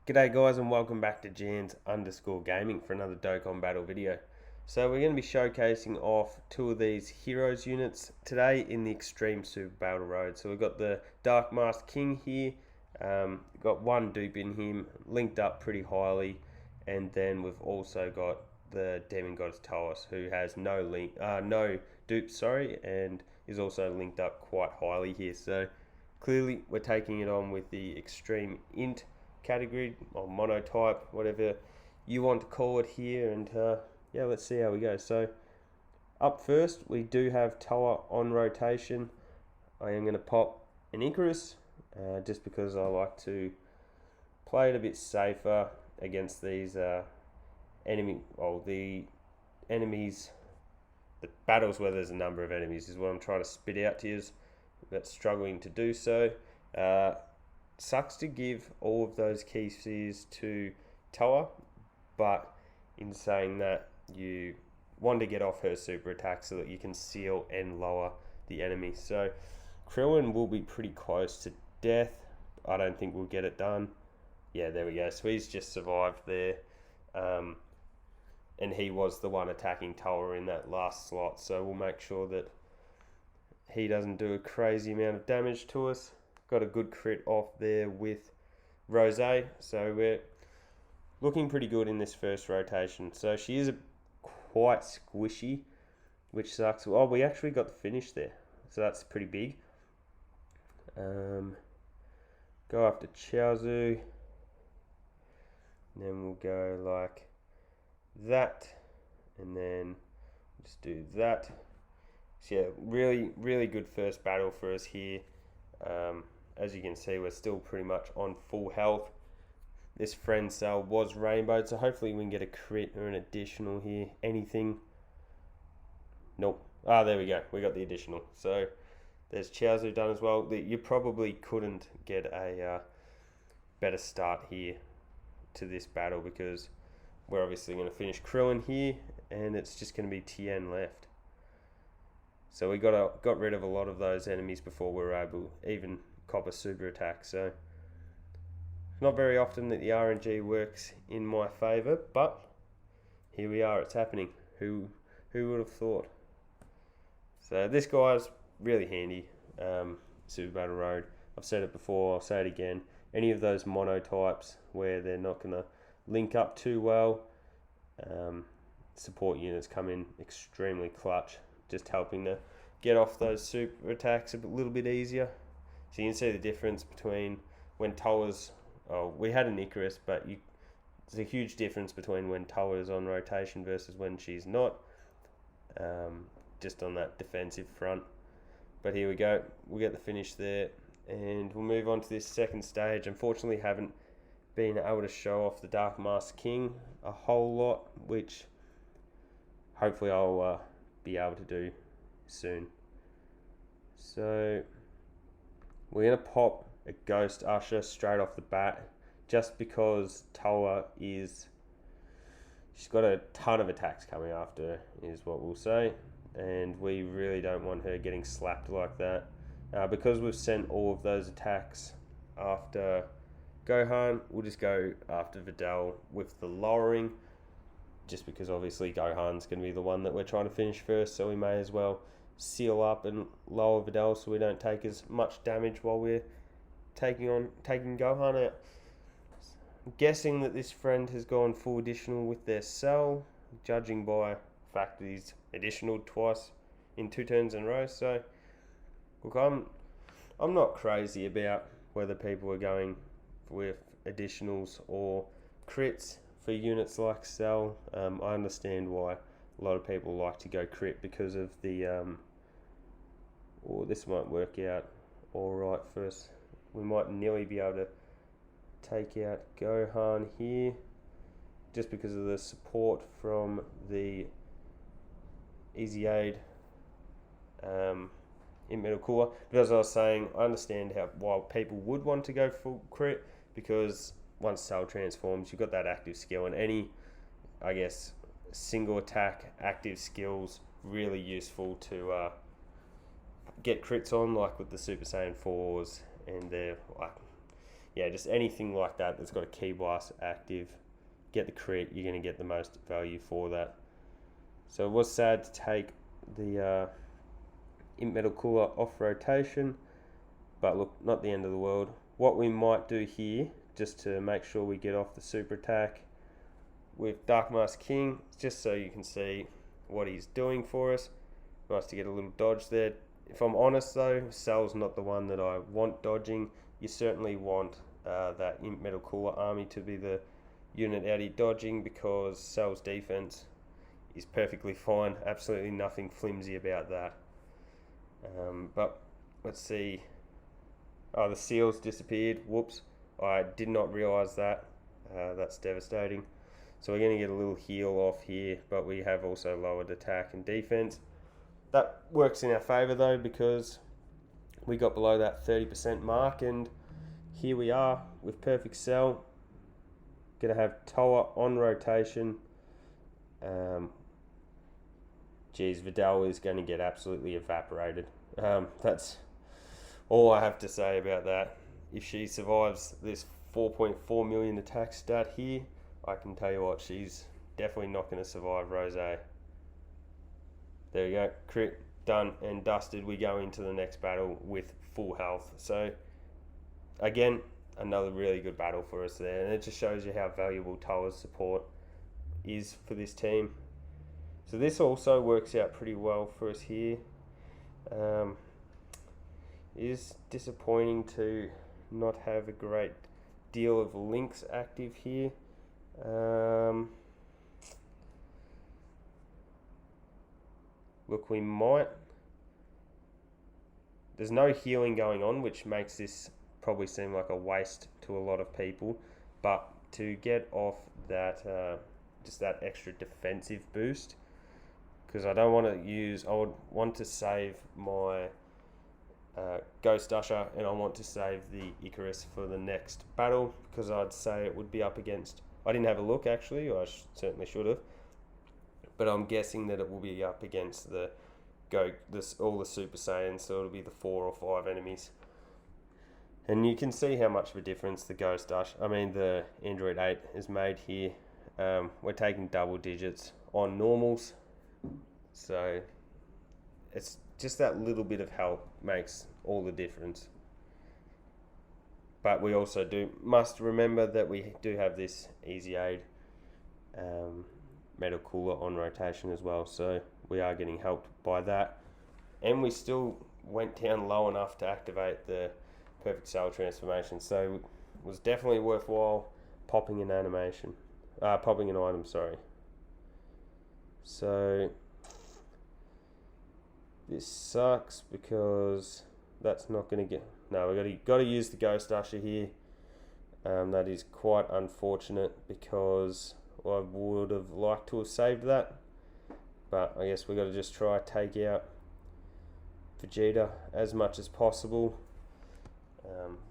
G'day guys and welcome back to Jans_gaming for another Dokkan battle video. So we're going to be showcasing off two of these heroes units today in the Extreme Super Battle Road. So we've got the Dark Masked King here, got one dupe in him, linked up pretty highly, and then we've also got the Demon Goddess Towa, who has no dupe, and is also linked up quite highly here. So clearly we're taking it on with the Extreme Int category or monotype, whatever you want to call it here, and yeah, let's see how we go. So up first we do have Towa on rotation. I am going to pop an Icarus just because I like to play it a bit safer against these the battles where there's a number of enemies is what I'm trying to spit out to you, but struggling to do so. Sucks to give all of those key spheres to Towa, but in saying that, you want to get off her super attack so that you can seal and lower the enemy. So Krillin will be pretty close to death. I don't think we'll get it done. Yeah, there we go. So he's just survived there. And he was the one attacking Towa in that last slot. So we'll make sure that he doesn't do a crazy amount of damage to us. Got a good crit off there with Rose, so we're looking pretty good in this first rotation. So she is quite squishy, which sucks. Oh, we actually got the finish there, so that's pretty big. Go after Chaozu, then we'll go like that, and then just do that. So yeah, really good first battle for us here. As you can see, we're still pretty much on full health. This friend cell was rainbowed, so hopefully we can get a crit or an additional here. Anything? Nope. Ah, there we go. We got the additional. So there's Chaozu done as well. You probably couldn't get a better start here to this battle because we're obviously going to finish Krillin here, and it's just going to be Tien left. So we got rid of a lot of those enemies before we were able even cop a super attack. So not very often that the RNG works in my favour, but here we are, it's happening. Who would have thought? So this guy's really handy, Super Battle Road. I've said it before, I'll say it again. Any of those monotypes where they're not going to link up too well, support units come in extremely clutch, just helping to get off those super attacks a little bit easier. So you can see the difference between when Towa's, we had an Icarus, but there's a huge difference between when Towa's on rotation versus when she's not, just on that defensive front. But here we go, we'll get the finish there, and we'll move on to this second stage. Unfortunately, haven't been able to show off the Dark Masked King a whole lot, which hopefully I'll be able to do soon. So we're going to pop a Ghost Usher straight off the bat, just because Towa she's got a ton of attacks coming after her, is what we'll say, and we really don't want her getting slapped like that. Because we've sent all of those attacks after Gohan, we'll just go after Videl with the lowering, just because obviously Gohan's going to be the one that we're trying to finish first, so we may as well seal up and lower Videl so we don't take as much damage while we're taking Gohan out. I'm guessing that this friend has gone full additional with their cell, judging by the fact that he's additional twice in 2 turns in a row. So look, I'm not crazy about whether people are going with additionals or crits for units like Cell. I understand why a lot of people like to go crit because of the this might work out alright for us. We might nearly be able to take out Gohan here just because of the support from the Easy Aid in middle cooler. But as I was saying, I understand why people would want to go full crit, because once Cell transforms, you've got that active skill, and any, I guess, single attack active skills really useful to get crits on, like with the Super Saiyan 4s and their yeah, just anything like that that's got a Ki Blast active, get the crit, you're going to get the most value for that. So it was sad to take the Imp Metal Cooler off rotation, but look, not the end of the world. What we might do here, just to make sure we get off the super attack with Dark Mask King, just so you can see what he's doing for us. Nice to get a little dodge there. If I'm honest though, Cell's not the one that I want dodging. You certainly want that Imp Metal Cooler army to be the unit out here dodging, because Cell's defense is perfectly fine. Absolutely nothing flimsy about that. But let's see. Oh, the seals disappeared. Whoops. I did not realize that. That's devastating. So we're going to get a little heal off here, but we have also lowered attack and defense. That works in our favor though, because we got below that 30% mark, and here we are with perfect Cell. Going to have Towa on rotation. Geez, Vidal is going to get absolutely evaporated. That's all I have to say about that. If she survives this 4.4 million attack stat here, I can tell you what, she's definitely not going to survive Rose. There we go, crit, done and dusted. We go into the next battle with full health. So again, another really good battle for us there, and it just shows you how valuable Towa's support is for this team. So this also works out pretty well for us here. It is disappointing to not have a great deal of links active here. Look, we might. There's no healing going on, which makes this probably seem like a waste to a lot of people. But to get off that, just that extra defensive boost, because I don't want to use. I would want to save my Ghost Usher, and I want to save the Icarus for the next battle, because I'd say it would be up against. I didn't have a look actually. I certainly should have. But I'm guessing that it will be up against all the Super Saiyans, so it'll be the 4 or 5 enemies. And you can see how much of a difference the the Android 8 has made here. We're taking double digits on normals, so it's just that little bit of help makes all the difference. But we also must remember that we do have this Easy Aid Metal Cooler on rotation as well, so we are getting helped by that, and we still went down low enough to activate the Perfect Cell transformation, so it was definitely worthwhile popping an item, sorry. So this sucks because that's not going to get. No, we got to use the Ghost Usher here. That is quite unfortunate, because I would have liked to have saved that, but I guess we got to just try take out Vegeta as much as possible.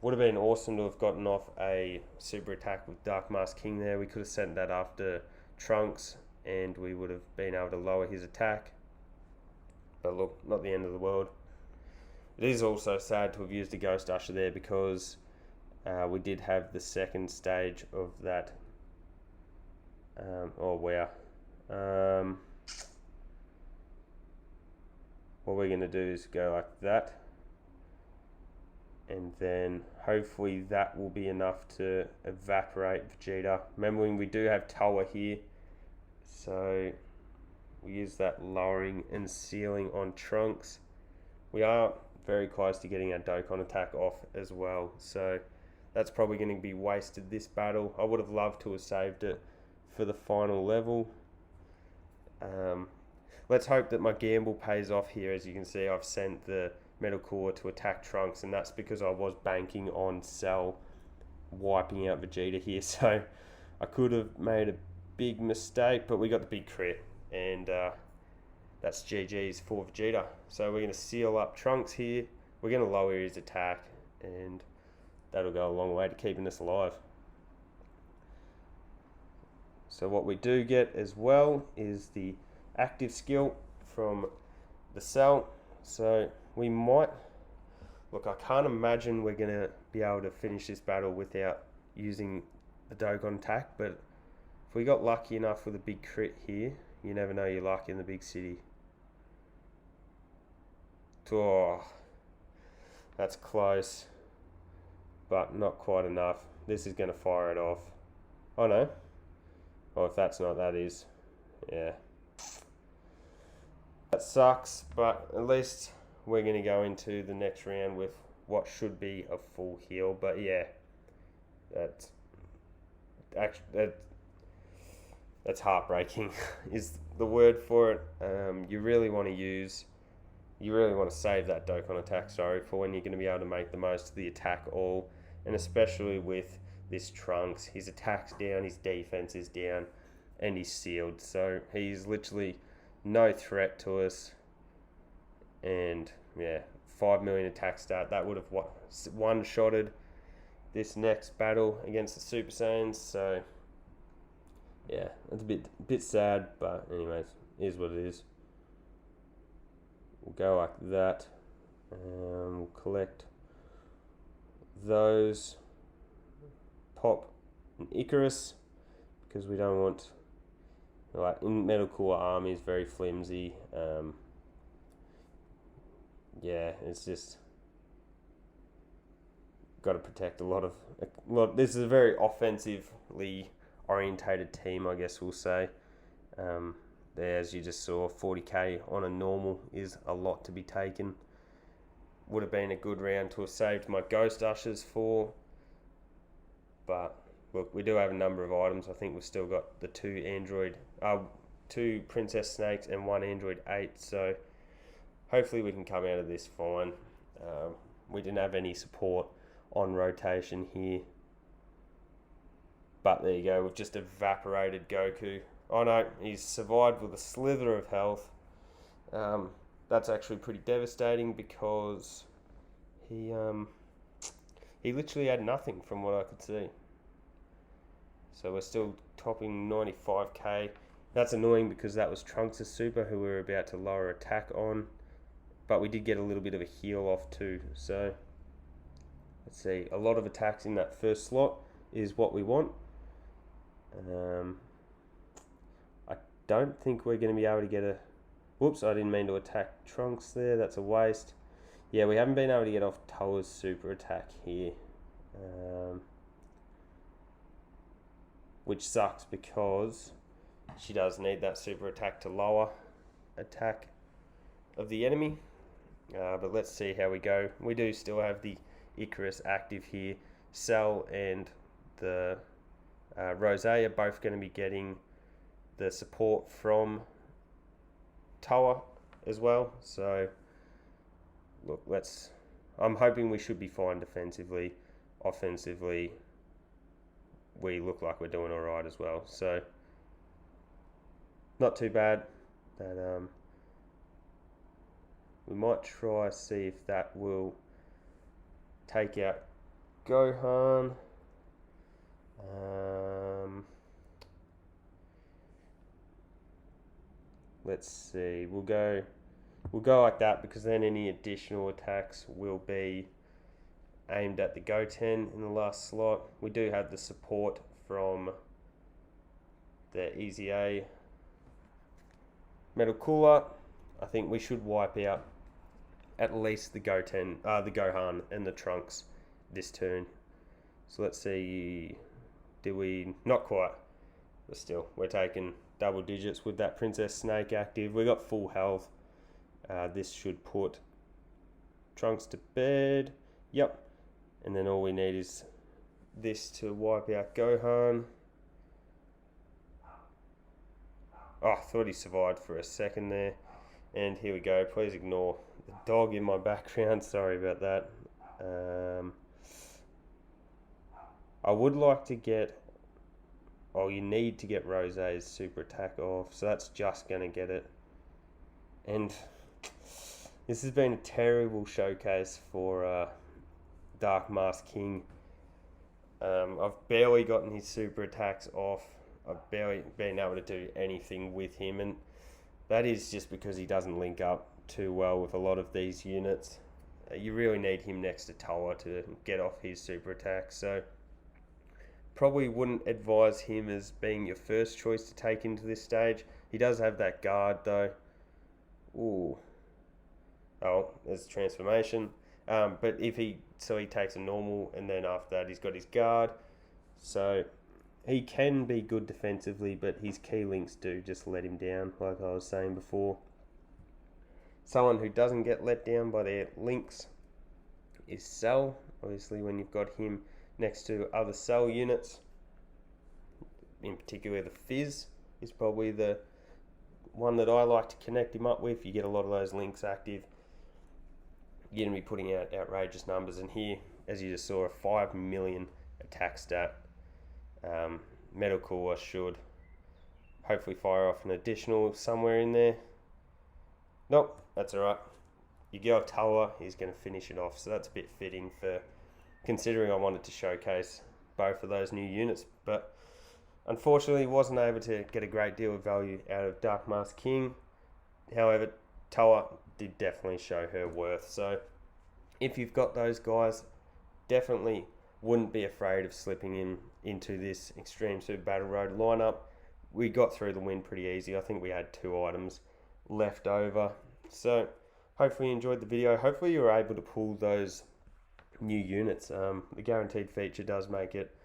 Would have been awesome to have gotten off a super attack with Dark Mask King there. We could have sent that after Trunks, and we would have been able to lower his attack. But look, not the end of the world. It is also sad to have used a Ghost Usher there, because we did have the second stage of that. Oh wow. What we're going to do is go like that, and then hopefully that will be enough to evaporate Vegeta. Remembering we do have Towa here, so we use that lowering and sealing on Trunks. We are very close to getting our Dokkan attack off as well, so that's probably going to be wasted this battle. I would have loved to have saved it for the final level. Let's hope that my gamble pays off here. As you can see, I've sent the Metal Cooler to attack Trunks, and that's because I was banking on Cell wiping out Vegeta here, so I could have made a big mistake, but we got the big crit, and that's GG's for Vegeta. So we're going to seal up Trunks here, we're going to lower his attack, and that'll go a long way to keeping us alive. So what we do get as well is the active skill from the Cell. So we might, look, I can't imagine we're going to be able to finish this battle without using the Dokkan attack, but if we got lucky enough with a big crit here, you never know your luck in the big city. Oh, that's close, but not quite enough. This is going to fire it off. Oh no. Oh, if that's not, that is. Yeah. That sucks, but at least we're going to go into the next round with what should be a full heal. But yeah, that's heartbreaking is the word for it. You really want to save that Dokkan attack, sorry, for when you're going to be able to make the most of the attack all, and especially with this Trunks, his attack's down, his defense is down, and he's sealed, so he's literally no threat to us. And yeah, 5 million attack stat, that would have one-shotted this next battle against the Super Saiyans. So yeah, it's a bit sad, but anyways, is what it is. We'll go like that. We'll collect those. Pop an Icarus, because we don't want, like, in Metal Cooler army is very flimsy. Yeah, it's just got to protect a lot. This is a very offensively orientated team, I guess we'll say. As you just saw, 40k on a normal is a lot to be taken. Would have been a good round to have saved my Ghost Ushers for. But look, we do have a number of items. I think we've still got the two Princess Snakes and one Android 8. So hopefully we can come out of this fine. We didn't have any support on rotation here. But there you go, we've just evaporated Goku. Oh no, he's survived with a slither of health. That's actually pretty devastating because he literally had nothing from what I could see. So we're still topping 95k. That's annoying because that was Trunks' super who we were about to lower attack on. But we did get a little bit of a heal off too. So let's see, a lot of attacks in that first slot is what we want. I don't think we're going to be able to get a... Whoops, I didn't mean to attack Trunks there. That's a waste. Yeah, we haven't been able to get off Towa's super attack here. Which sucks because she does need that super attack to lower attack of the enemy. But let's see how we go. We do still have the Icarus active here. Cell and the Rose are both going to be getting the support from Towa as well. So look, I'm hoping we should be fine defensively. Offensively, we look like we're doing alright as well. So not too bad. That we might try see if that will take out Gohan. Let's see. We'll go like that because then any additional attacks will be aimed at the Goten in the last slot. We do have the support from the Easy A Metal Cooler. I think we should wipe out at least the Gohan and the Trunks this turn. So let's see, did we, not quite, but still, we're taking double digits with that Princess Snake active. We got full health. This should put Trunks to bed. Yep. And then all we need is this to wipe out Gohan. Oh, I thought he survived for a second there. And here we go. Please ignore the dog in my background. Sorry about that. I would like to get... Oh, you need to get Rose's super attack off. So that's just going to get it. And this has been a terrible showcase for Dark Mask King. I've barely gotten his super attacks off. I've barely been able to do anything with him. And that is just because he doesn't link up too well with a lot of these units. You really need him next to Towa to get off his super attack. So probably wouldn't advise him as being your first choice to take into this stage. He does have that guard though. Ooh. Oh, there's transformation. But if he takes a normal, and then after that he's got his guard. So he can be good defensively, but his key links do just let him down, like I was saying before. Someone who doesn't get let down by their links is Cell. Obviously, when you've got him next to other Cell units, in particular the Fizz is probably the one that I like to connect him up with. You get a lot of those links active, you're going to be putting out outrageous numbers. And here, as you just saw, a 5 million attack stat. Metal Core should hopefully fire off an additional somewhere in there. Nope, that's alright. You go Towa, he's going to finish it off. So that's a bit fitting for considering I wanted to showcase both of those new units. But unfortunately, wasn't able to get a great deal of value out of Dark Mask King. However, Towa did definitely show her worth. So if you've got those guys, definitely wouldn't be afraid of slipping into this Extreme Super Battle Road lineup. We got through the win pretty easy. I think we had 2 items left over. So hopefully you enjoyed the video. Hopefully you were able to pull those new units. The guaranteed feature does make it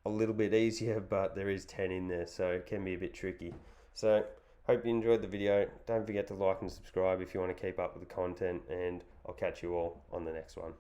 a little bit easier, but there is 10 in there, so it can be a bit tricky. So hope you enjoyed the video. Don't forget to like and subscribe if you want to keep up with the content, and I'll catch you all on the next one.